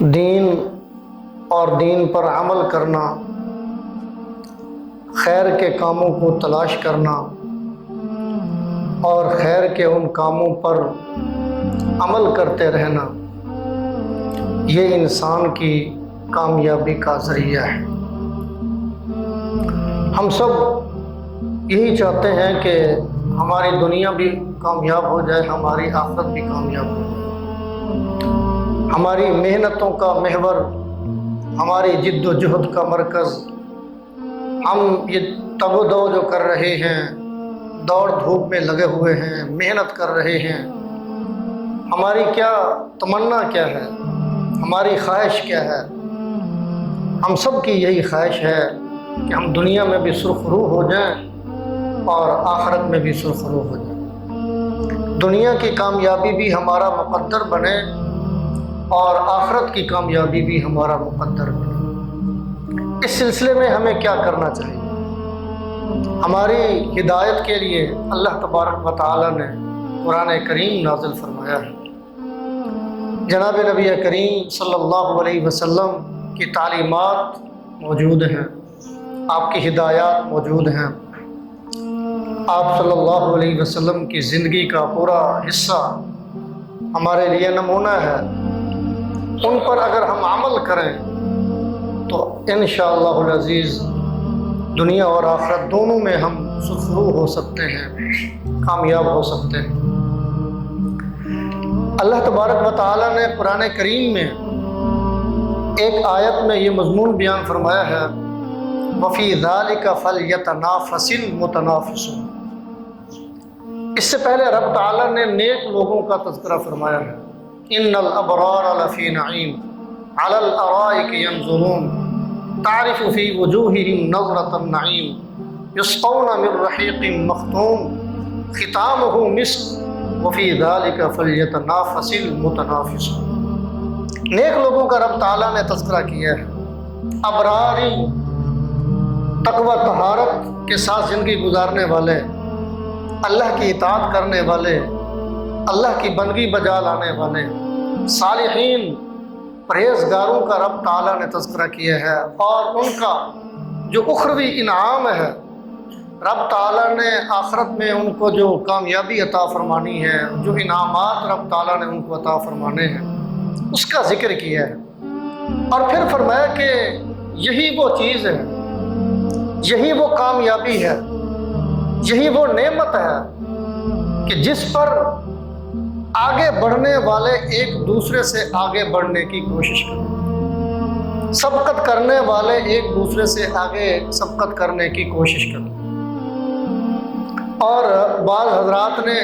دین اور دین پر عمل کرنا، خیر کے کاموں کو تلاش کرنا اور خیر کے ان کاموں پر عمل کرتے رہنا، یہ انسان کی کامیابی کا ذریعہ ہے۔ ہم سب یہی چاہتے ہیں کہ ہماری دنیا بھی کامیاب ہو جائے، ہماری آخرت بھی کامیاب ہو جائے، ہماری محنتوں کا محور، ہماری جد و جہد کا مرکز، ہم یہ تگ و دو جو کر رہے ہیں، دوڑ دھوپ میں لگے ہوئے ہیں، محنت کر رہے ہیں، ہماری کیا تمنا کیا ہے، ہماری خواہش کیا ہے؟ ہم سب کی یہی خواہش ہے کہ ہم دنیا میں بھی سرخرو ہو جائیں اور آخرت میں بھی سرخرو ہو جائیں، دنیا کی کامیابی بھی ہمارا مقدر بنے اور آخرت کی کامیابی بھی ہمارا مقدر بنے۔ اس سلسلے میں ہمیں کیا کرنا چاہیے؟ ہماری ہدایت کے لیے اللہ تبارک و تعالی نے قرآن کریم نازل فرمایا ہے۔ جناب نبی کریم صلی اللہ علیہ وسلم کی تعلیمات موجود ہیں، آپ کی ہدایات موجود ہیں، آپ صلی اللہ علیہ وسلم کی زندگی کا پورا حصہ ہمارے لیے نمونہ ہے۔ ان پر اگر ہم عمل کریں تو انشاءاللہ العزیز دنیا اور آخرت دونوں میں ہم سرخرو ہو سکتے ہیں، کامیاب ہو سکتے ہیں۔ اللہ تبارک و تعالی نے قرآن کریم میں ایک آیت میں یہ مضمون بیان فرمایا ہے، وَفِي ذَلِكَ فَلْيَتَنَافَسِ الْمُتَنَافِسُونَ۔ اس سے پہلے رب تعالی نے نیک لوگوں کا تذکرہ فرمایا ہے، إِنَّ الْأَبْرَارَ لَفِي نَعِيمٍ عَلَى الْأَرَائِكِ يَنظُرُونَ تَعْرِفُ فِي وُجُوهِهِمْ نَضْرَةَ النَّعِيمِ يُسْقَوْنَ مِن رَّحِيقٍ مَّخْتُومٍ خِتَامُهُ مِسْكٌ وَفِي ذَلِكَ فَلْيَتَنَافَسِ الْمُتَنَافِسُونَ۔ نیک لوگوں کا رب تعالیٰ نے تذکرہ کیا ہے، ابراری، تقوی طہارت کے ساتھ زندگی گزارنے والے، اللہ کی اطاعت کرنے والے، اللہ کی بندگی بجا لانے والے، صالحین، پرہیزگاروں کا رب تعالیٰ نے تذکرہ کیا ہے، اور ان کا جو اخروی انعام ہے، رب تعالیٰ نے آخرت میں ان کو جو کامیابی عطا فرمانی ہے، جو انعامات رب تعالیٰ نے ان کو عطا فرمانے ہیں، اس کا ذکر کیا ہے، اور پھر فرمایا کہ یہی وہ چیز ہے، یہی وہ کامیابی ہے، یہی وہ نعمت ہے کہ جس پر آگے بڑھنے والے ایک دوسرے سے آگے بڑھنے کی کوشش کریں، سبقت کرنے والے ایک دوسرے سے آگے سبقت کرنے کی کوشش کریں۔ اور بعض حضرات نے،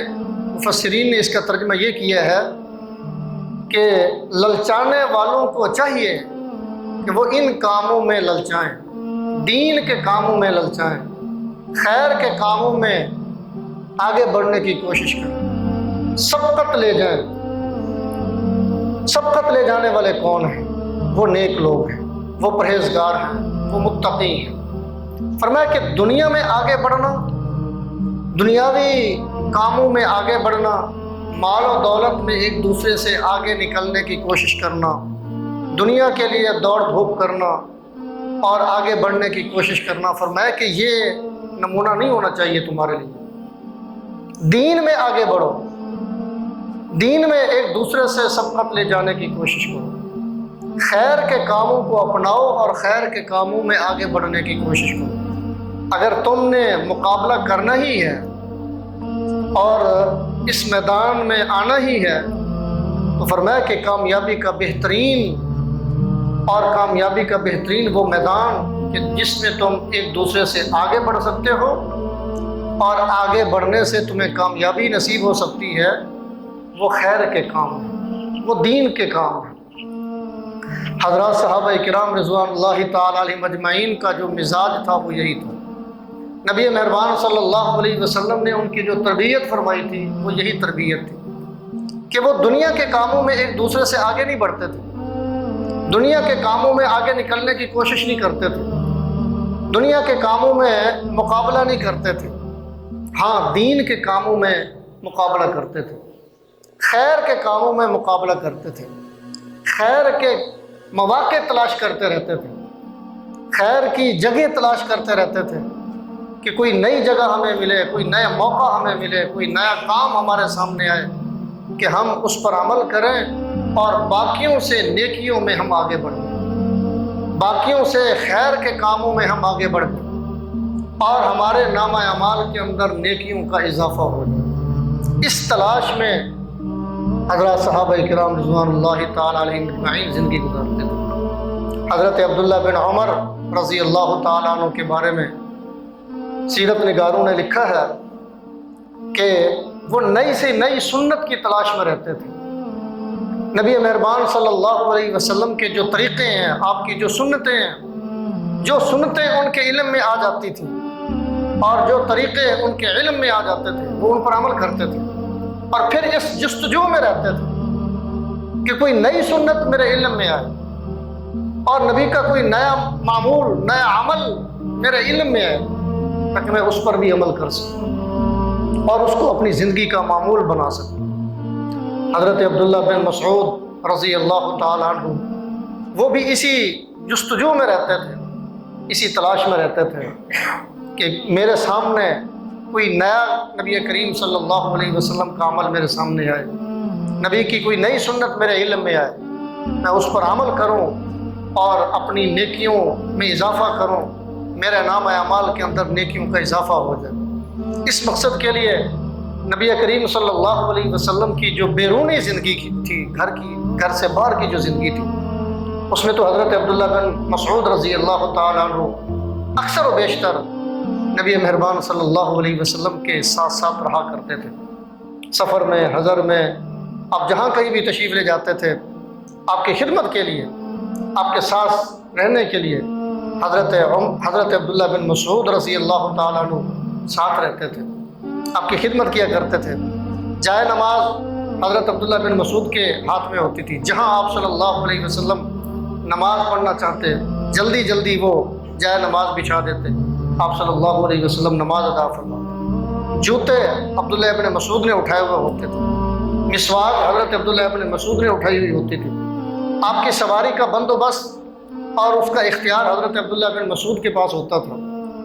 مفسرین نے اس کا ترجمہ یہ کیا ہے کہ للچانے والوں کو چاہیے کہ وہ ان کاموں میں للچائیں، دین کے کاموں میں للچائیں، خیر کے کاموں میں آگے بڑھنے کی کوشش کریں، سبقت لے جائیں۔ سبقت لے جانے والے کون ہیں؟ وہ نیک لوگ ہیں، وہ پرہیزگار ہیں، وہ متقی ہیں۔ فرمایا کہ دنیا میں آگے بڑھنا، دنیاوی کاموں میں آگے بڑھنا، مال و دولت میں ایک دوسرے سے آگے نکلنے کی کوشش کرنا، دنیا کے لیے دوڑ دھوپ کرنا اور آگے بڑھنے کی کوشش کرنا، فرمایا کہ یہ نمونہ نہیں ہونا چاہیے تمہارے لیے۔ دین میں آگے بڑھو، دین میں ایک دوسرے سے سبقت لے جانے کی کوشش کرو، خیر کے کاموں کو اپناؤ اور خیر کے کاموں میں آگے بڑھنے کی کوشش کرو۔ اگر تم نے مقابلہ کرنا ہی ہے اور اس میدان میں آنا ہی ہے تو فرمایا کہ کامیابی کا بہترین وہ میدان کہ جس میں تم ایک دوسرے سے آگے بڑھ سکتے ہو اور آگے بڑھنے سے تمہیں کامیابی نصیب ہو سکتی ہے، وہ خیر کے کام ہیں، وہ دین کے کام ہیں۔ حضرات صحابہ کرام رضوان اللہ تعالی علیہم اجمعین کا جو مزاج تھا وہ یہی تھا۔ نبی مہربان صلی اللہ علیہ وسلم نے ان کی جو تربیت فرمائی تھی وہ یہی تربیت تھی کہ وہ دنیا کے کاموں میں ایک دوسرے سے آگے نہیں بڑھتے تھے، دنیا کے کاموں میں آگے نکلنے کی کوشش نہیں کرتے تھے، دنیا کے کاموں میں مقابلہ نہیں کرتے تھے، ہاں دین کے کاموں میں مقابلہ کرتے تھے، خیر کے کاموں میں مقابلہ کرتے تھے، خیر کے مواقع تلاش کرتے رہتے تھے، خیر کی جگہ تلاش کرتے رہتے تھے کہ کوئی نئی جگہ ہمیں ملے، کوئی نیا موقع ہمیں ملے، کوئی نیا کام ہمارے سامنے آئے کہ ہم اس پر عمل کریں اور باقیوں سے نیکیوں میں ہم آگے بڑھیں، باقیوں سے خیر کے کاموں میں ہم آگے بڑھیں اور ہمارے نامہ اعمال کے اندر نیکیوں کا اضافہ ہو جائے۔ اس تلاش میں حضرات صحابہ کرام رضوان اللہ تعالیٰ علیہم اجمعین زندگی گزارتے تھے۔ حضرت عبداللہ بن عمر رضی اللہ تعالیٰ عنہ کے بارے میں سیرت نگاروں نے لکھا ہے کہ وہ نئی سے نئی سنت کی تلاش میں رہتے تھے۔ نبی مہربان صلی اللہ علیہ وسلم کے جو طریقے ہیں، آپ کی جو سنتیں ہیں، جو سنتیں ان کے علم میں آ جاتی تھیں اور جو طریقے ان کے علم میں آ جاتے تھے وہ ان پر عمل کرتے تھے، اور پھر اس جستجو میں رہتے تھے کہ کوئی نئی سنت میرے علم میں آئے اور نبی کا کوئی نیا معمول، نیا عمل میرے علم میں آئے تاکہ میں اس پر بھی عمل کر سکوں اور اس کو اپنی زندگی کا معمول بنا سکوں۔ حضرت عبداللہ بن مسعود رضی اللہ تعالیٰ عنہ وہ بھی اسی جستجو میں رہتے تھے، اسی تلاش میں رہتے تھے کہ میرے سامنے کوئی نیا نبی کریم صلی اللہ علیہ وسلم کا عمل میرے سامنے آئے، نبی کی کوئی نئی سنت میرے علم میں آئے، میں اس پر عمل کروں اور اپنی نیکیوں میں اضافہ کروں، میرے نام اعمال کے اندر نیکیوں کا اضافہ ہو جائے۔ اس مقصد کے لیے نبی کریم صلی اللہ علیہ وسلم کی جو بیرونی زندگی تھی، گھر سے باہر کی جو زندگی تھی، اس میں تو حضرت عبداللہ بن مسعود رضی اللہ تعالیٰ عنہ اکثر و بیشتر نبی مہربان صلی اللہ علیہ وسلم کے ساتھ ساتھ رہا کرتے تھے، سفر میں، حضر میں، آپ جہاں کہیں بھی تشریف لے جاتے تھے آپ کی خدمت کے لیے، آپ کے ساتھ رہنے کے لیے حضرت عبداللہ بن مسعود رضی اللہ تعالیٰ عنہ ساتھ رہتے تھے، آپ کی خدمت کیا کرتے تھے۔ جائے نماز حضرت عبداللہ بن مسعود کے ہاتھ میں ہوتی تھی، جہاں آپ صلی اللہ علیہ وسلم نماز پڑھنا چاہتے جلدی جلدی وہ جائے نماز بچھا دیتے، آپ صلی اللہ علیہ وسلم نماز ادا فرماتے۔ جوتے عبداللہ ابن مسعود نے اٹھائے ہوئے ہوتے تھے، مسواک حضرت عبداللہ ابن مسعود نے اٹھائی ہوئی ہوتی تھی، آپ کی سواری کا بندوبست اور اس کا اختیار حضرت عبداللہ بن مسعود کے پاس ہوتا تھا،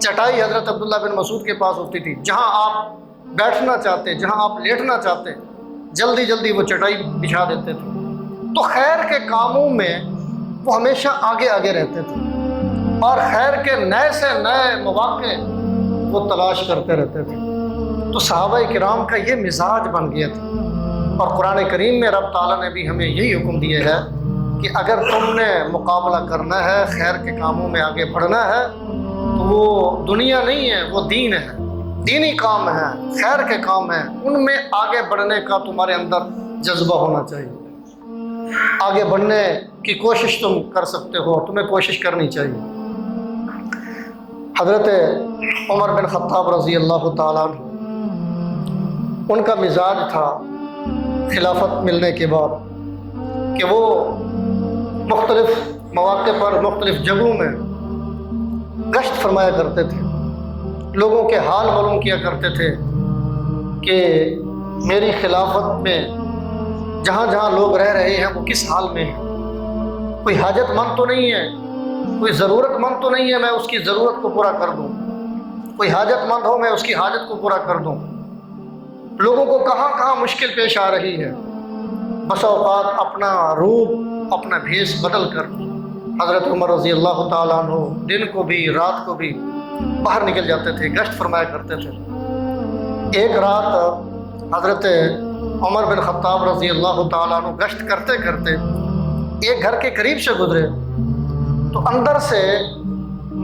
چٹائی حضرت عبداللہ بن مسعود کے پاس ہوتی تھی، جہاں آپ بیٹھنا چاہتے، جہاں آپ لیٹنا چاہتے جلدی جلدی وہ چٹائی بچھا دیتے تھے۔ تو خیر کے کاموں میں وہ ہمیشہ آگے آگے رہتے تھے اور خیر کے نئے سے نئے مواقع وہ تلاش کرتے رہتے تھے۔ تو صحابہ کرام کا یہ مزاج بن گیا تھا، اور قرآن کریم میں رب تعالیٰ نے بھی ہمیں یہی حکم دیا ہے کہ اگر تم نے مقابلہ کرنا ہے، خیر کے کاموں میں آگے بڑھنا ہے، تو وہ دنیا نہیں ہے، وہ دین ہے، دینی کام ہے، خیر کے کام ہیں، ان میں آگے بڑھنے کا تمہارے اندر جذبہ ہونا چاہیے۔ آگے بڑھنے کی کوشش تم کر سکتے ہو، تمہیں کوشش کرنی چاہیے۔ حضرت عمر بن خطاب رضی اللہ تعالیٰ عنہ ان کا مزاج تھا خلافت ملنے کے بعد کہ وہ مختلف مواقع پر مختلف جگہوں میں گشت فرمایا کرتے تھے، لوگوں کے حال معلوم کیا کرتے تھے کہ میری خلافت میں جہاں جہاں لوگ رہ رہے ہیں وہ کس حال میں ہیں، کوئی حاجت مند تو نہیں ہے، کوئی ضرورت مند تو نہیں ہے میں اس کی ضرورت کو پورا کر دوں، کوئی حاجت مند ہو میں اس کی حاجت کو پورا کر دوں، لوگوں کو کہاں کہاں مشکل پیش آ رہی ہے۔ بس اوقات اپنا روپ، اپنا بھیس بدل کر حضرت عمر رضی اللہ تعالیٰ عنہ دن کو بھی رات کو بھی باہر نکل جاتے تھے، گشت فرمایا کرتے تھے۔ ایک رات حضرت عمر بن خطاب رضی اللہ تعالیٰ عنہ گشت کرتے کرتے ایک گھر کے قریب سے گزرے تو اندر سے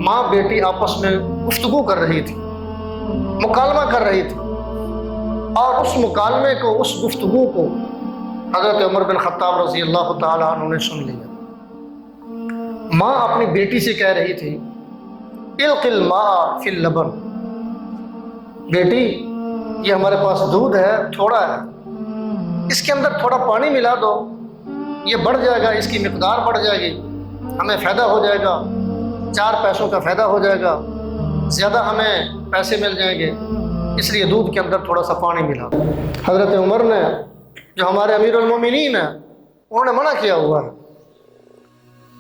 ماں بیٹی آپس میں گفتگو کر رہی تھی، مکالمہ کر رہی تھی، اور اس مکالمے کو، اس گفتگو کو حضرت عمر بن خطاب رضی اللہ تعالیٰ عنہ نے سن لیا۔ ماں اپنی بیٹی سے کہہ رہی تھی القِ الماء فی اللبن، بیٹی یہ ہمارے پاس دودھ ہے، تھوڑا ہے، اس کے اندر تھوڑا پانی ملا دو، یہ بڑھ جائے گا، اس کی مقدار بڑھ جائے گی، ہمیں فائدہ ہو جائے گا، 4 پیسوں کا فائدہ ہو جائے گا، زیادہ ہمیں پیسے مل جائیں گے، اس لیے دودھ کے اندر تھوڑا سا پانی ملا دو۔ حضرت عمر نے، جو ہمارے امیر المومنین ہیں، انہوں نے منع کیا ہوا ہے،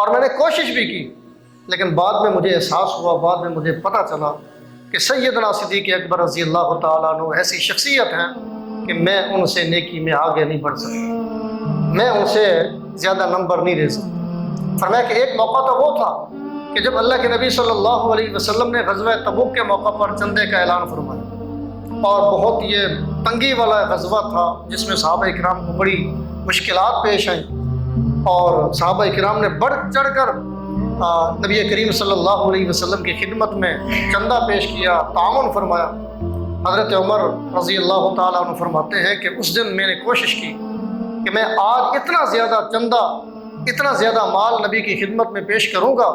اور میں نے کوشش بھی کی، لیکن بعد میں مجھے احساس ہوا، بعد میں مجھے پتہ چلا کہ سیدنا صدیق اکبر رضی اللہ تعالیٰ عنہ ایسی شخصیت ہیں کہ میں ان سے نیکی میں آگے نہیں بڑھ سکتا، میں ان سے زیادہ نمبر نہیں لے سکتا۔ فرمایا کہ ایک موقع تو وہ تھا کہ جب اللہ کے نبی صلی اللہ علیہ وسلم نے غزوہ تبوک کے موقع پر چندے کا اعلان فرمایا، اور بہت یہ تنگی والا غزوہ تھا جس میں صحابہ کرام کو بڑی مشکلات پیش آئیں، اور صحابہ کرام نے بڑھ چڑھ کر نبی کریم صلی اللہ علیہ وسلم کی خدمت میں چندہ پیش کیا، تعاون فرمایا۔ حضرت عمر رضی اللہ تعالیٰ عنہ فرماتے ہیں کہ اس دن میں نے کوشش کی کہ میں آج اتنا زیادہ چندہ، اتنا زیادہ مال نبی کی خدمت میں پیش کروں گا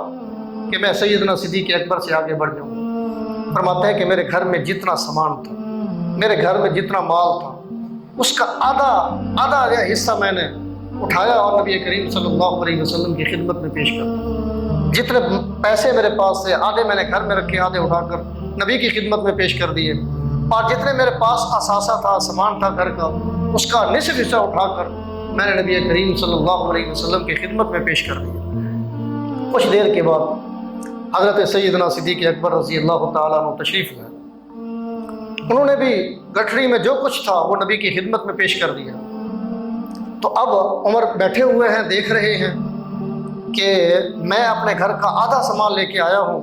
کہ میں سیدنا صدیق اکبر سے آگے بڑھ جاؤں گا۔ فرماتے ہیں کہ میرے گھر میں جتنا سامان تھا، میرے گھر میں جتنا مال تھا، اس کا آدھا حصہ میں نے اٹھایا اور نبی کریم صلی اللہ علیہ وسلم کی خدمت میں پیش کر دیا۔ جتنے پیسے میرے پاس تھے آدھے میں نے گھر میں رکھے، آدھے اٹھا کر نبی کی خدمت میں پیش کر دیے، اور جتنے میرے پاس اثاثہ تھا، سامان تھا گھر کا، اس کا نصف حصہ اٹھا کر میں نے نبی کریم صلی اللہ علیہ وسلم کی خدمت میں پیش کر دیا۔ کچھ دیر کے بعد حضرت سیدنا صدیق اکبر رضی اللہ تعالیٰ عنہ تشریف لائے، انہوں نے بھی گٹھڑی میں جو کچھ تھا وہ نبی کی خدمت میں پیش کر دیا۔ تو اب عمر بیٹھے ہوئے ہیں، دیکھ رہے ہیں کہ میں اپنے گھر کا آدھا سامان لے کے آیا ہوں،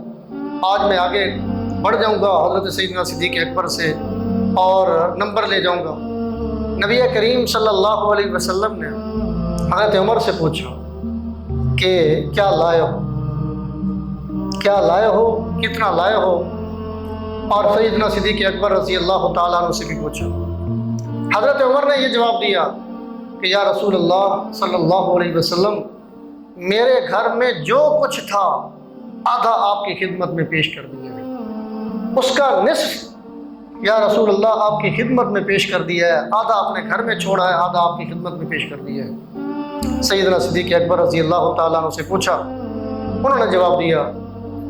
آج میں آگے بڑھ جاؤں گا حضرت سیدنا صدیق اکبر سے اور نمبر لے جاؤں گا۔ نبی کریم صلی اللہ علیہ وسلم نے حضرت عمر سے پوچھا کہ کیا لائے ہو، کیا لائے ہو، کتنا لائے ہو، اور سیدنا صدیق اکبر رضی اللہ تعالیٰ عنہ سے بھی پوچھا۔ حضرت عمر نے یہ جواب دیا کہ یا رسول اللہ صلی اللہ علیہ وسلم، میرے گھر میں جو کچھ تھا آدھا آپ کی خدمت میں پیش کر دیا ہے، اس کا نصف یا رسول اللہ آپ کی خدمت میں پیش کر دیا ہے، آدھا اپنے گھر میں چھوڑا ہے، آدھا آپ کی خدمت میں پیش کر دیا ہے۔ سیدنا صدیق اکبر رضی اللہ تعالیٰ عنہ سے پوچھا، انہوں نے جواب دیا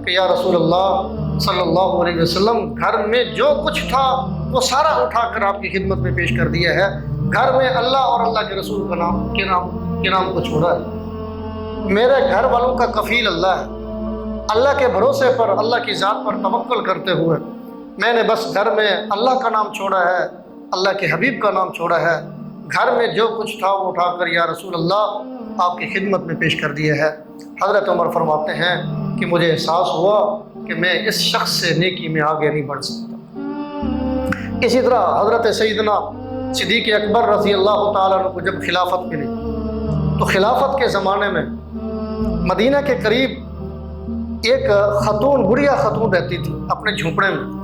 کہ یا رسول اللہ صلی اللہ علیہ وسلم، گھر میں جو کچھ تھا وہ سارا اٹھا کر آپ کی خدمت میں پیش کر دیا ہے، گھر میں اللہ اور اللہ کے رسول کا نام کو چھوڑا ہے۔ میرے گھر والوں کا کفیل اللہ ہے، اللہ کے بھروسے پر، اللہ کی ذات پر توکل کرتے ہوئے میں نے بس گھر میں اللہ کا نام چھوڑا ہے، اللہ کے حبیب کا نام چھوڑا ہے، گھر میں جو کچھ تھا وہ اٹھا کر یا رسول اللہ آپ کی خدمت میں پیش کر دیا ہے۔ حضرت عمر فرماتے ہیں کہ مجھے احساس ہوا کہ میں اس شخص سے نیکی میں آگے نہیں بڑھ سکتا۔ اسی طرح حضرت سیدنا صدیق اکبر رضی اللہ تعالیٰ عنہ کو جب خلافت ملی تو خلافت کے زمانے میں مدینہ کے قریب ایک خاتون، بڑھیا خاتون رہتی تھی اپنے جھونپڑے میں۔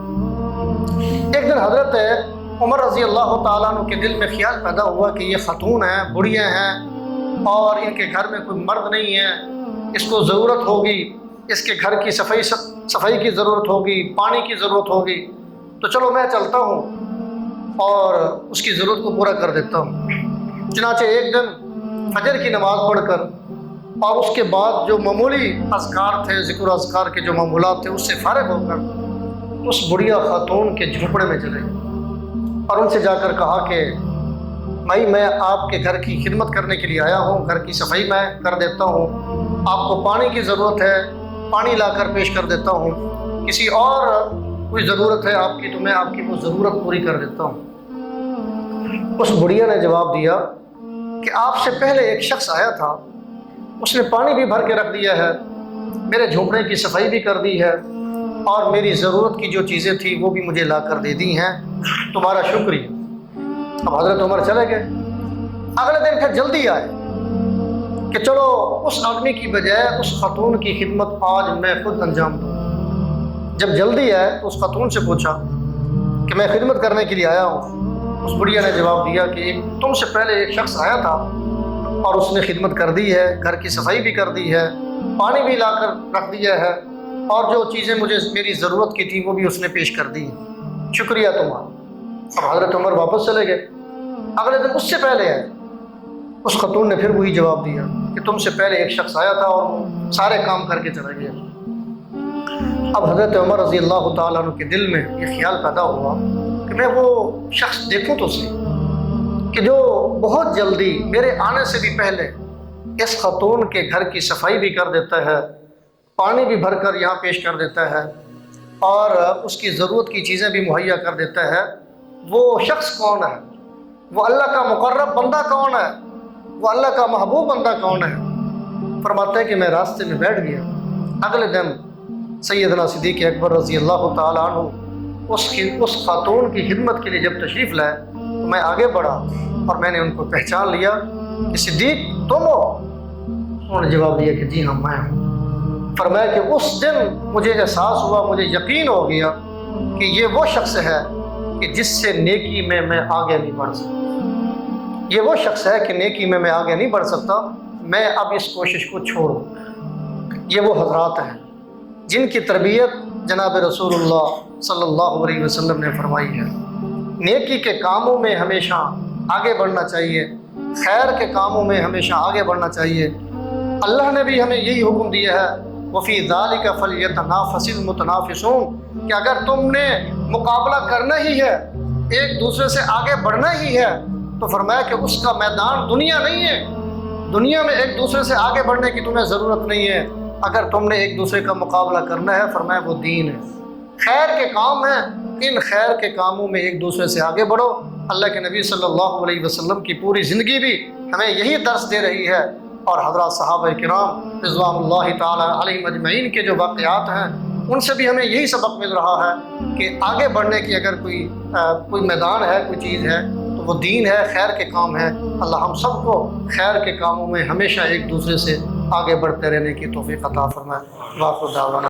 ایک دن حضرت عمر رضی اللہ تعالیٰ عنہ کے دل میں خیال پیدا ہوا کہ یہ خاتون ہیں، بڑھیا ہیں، اور ان کے گھر میں کوئی مرد نہیں ہے، اس کو ضرورت ہوگی، اس کے گھر کی صفائی کی ضرورت ہوگی، پانی کی ضرورت ہوگی، تو چلو میں چلتا ہوں اور اس کی ضرورت کو پورا کر دیتا ہوں۔ چنانچہ ایک دن فجر کی نماز پڑھ کر اور اس کے بعد جو معمولی اذکار تھے، ذکر و اذکار کے جو معمولات تھے، اس سے فارغ ہو کر اس بڑھیا خاتون کے جھونپڑے میں چلے اور ان سے جا کر کہا کہ بھائی میں آپ کے گھر کی خدمت کرنے کے لیے آیا ہوں، گھر کی صفائی میں کر دیتا ہوں، آپ کو پانی کی ضرورت ہے، پانی لا کر پیش کر دیتا ہوں، کسی اور کوئی ضرورت ہے آپ کی تو میں آپ کی وہ ضرورت پوری کر دیتا ہوں۔ اس بڑھیا نے جواب دیا کہ آپ سے پہلے ایک شخص آیا تھا، اس نے پانی بھی بھر کے رکھ دیا ہے، میرے جھونپڑے کی صفائی بھی کر دی ہے، اور میری ضرورت کی جو چیزیں تھیں وہ بھی مجھے لا کر دے دی ہیں، تمہارا شکریہ۔ اب حضرت عمر چلے گئے۔ اگلے دن پھر جلدی آئے کہ چلو اس آدمی کی بجائے اس خاتون کی خدمت آج میں خود انجام دوں۔ جب جلدی آئے تو اس خاتون سے پوچھا کہ میں خدمت کرنے کے لیے آیا ہوں۔ اس بڑھیا نے جواب دیا کہ تم سے پہلے ایک شخص آیا تھا اور اس نے خدمت کر دی ہے، گھر کی صفائی بھی کر دی ہے، پانی بھی لا کر رکھ دیا ہے، اور جو چیزیں مجھے میری ضرورت کی تھی وہ بھی اس نے پیش کر دی، شکریہ تمہارا۔ اب حضرت عمر واپس چلے گئے۔ اگلے دن اس سے پہلے آئے، اس خاتون نے پھر وہی جواب دیا کہ تم سے پہلے ایک شخص آیا تھا اور سارے کام کر کے چلا گیا۔ اب حضرت عمر رضی اللہ تعالیٰ عنہ کے دل میں یہ خیال پیدا ہوا کہ میں وہ شخص دیکھوں تو صحیح کہ جو بہت جلدی میرے آنے سے بھی پہلے اس خاتون کے گھر کی صفائی بھی کر دیتا ہے، پانی بھی بھر کر یہاں پیش کر دیتا ہے، اور اس کی ضرورت کی چیزیں بھی مہیا کر دیتا ہے، وہ شخص کون ہے؟ وہ اللہ کا مقرب بندہ کون ہے؟ وہ اللہ کا محبوب بندہ کون ہے؟ فرماتا ہے کہ میں راستے میں بیٹھ گیا، اگلے دن سیدنا صدیق اکبر رضی اللہ تعالیٰ عنہ اس خاتون کی خدمت کے لیے جب تشریف لائے تو میں آگے بڑھا اور میں نے ان کو پہچان لیا کہ صدیق تم ہو؟ انہوں نے جواب دیا کہ جی ہاں میں ہوں۔ فرمایا کہ اس دن مجھے احساس ہوا، مجھے یقین ہو گیا کہ یہ وہ شخص ہے کہ جس سے نیکی میں آگے نہیں بڑھ سکتا، یہ وہ شخص ہے کہ نیکی میں آگے نہیں بڑھ سکتا، میں اب اس کوشش کو چھوڑ دوں۔ یہ وہ حضرات ہیں جن کی تربیت جناب رسول اللہ صلی اللہ علیہ وسلم نے فرمائی ہے۔ نیکی کے کاموں میں ہمیشہ آگے بڑھنا چاہیے، خیر کے کاموں میں ہمیشہ آگے بڑھنا چاہیے۔ اللہ نے بھی ہمیں یہی حکم دیا ہے وَفِي ذَلِكَ فَلْيَتَنَافَسِ الْمُتَنَافِسُونَ کہ اگر تم نے مقابلہ کرنا ہی ہے، ایک دوسرے سے آگے بڑھنا ہی ہے، تو فرمایا کہ اس کا میدان دنیا نہیں ہے، دنیا میں ایک دوسرے سے آگے بڑھنے کی تمہیں ضرورت نہیں ہے۔ اگر تم نے ایک دوسرے کا مقابلہ کرنا ہے، فرمایا وہ دین ہے، خیر کے کام ہیں، ان خیر کے کاموں میں ایک دوسرے سے آگے بڑھو۔ اللہ کے نبی صلی اللہ علیہ وسلم کی پوری زندگی بھی ہمیں یہی درس دے رہی ہے، اور حضرات صحابہ کرام رضوان اللہ تعالی علیہم اجمعین کے جو واقعات ہیں ان سے بھی ہمیں یہی سبق مل رہا ہے کہ آگے بڑھنے کی اگر کوئی میدان ہے، کوئی چیز ہے، تو وہ دین ہے، خیر کے کام ہے۔ اللہ ہم سب کو خیر کے کاموں میں ہمیشہ ایک دوسرے سے آگے بڑھتے رہنے کی توفیق عطا فرمائے۔ وآخر دعوانا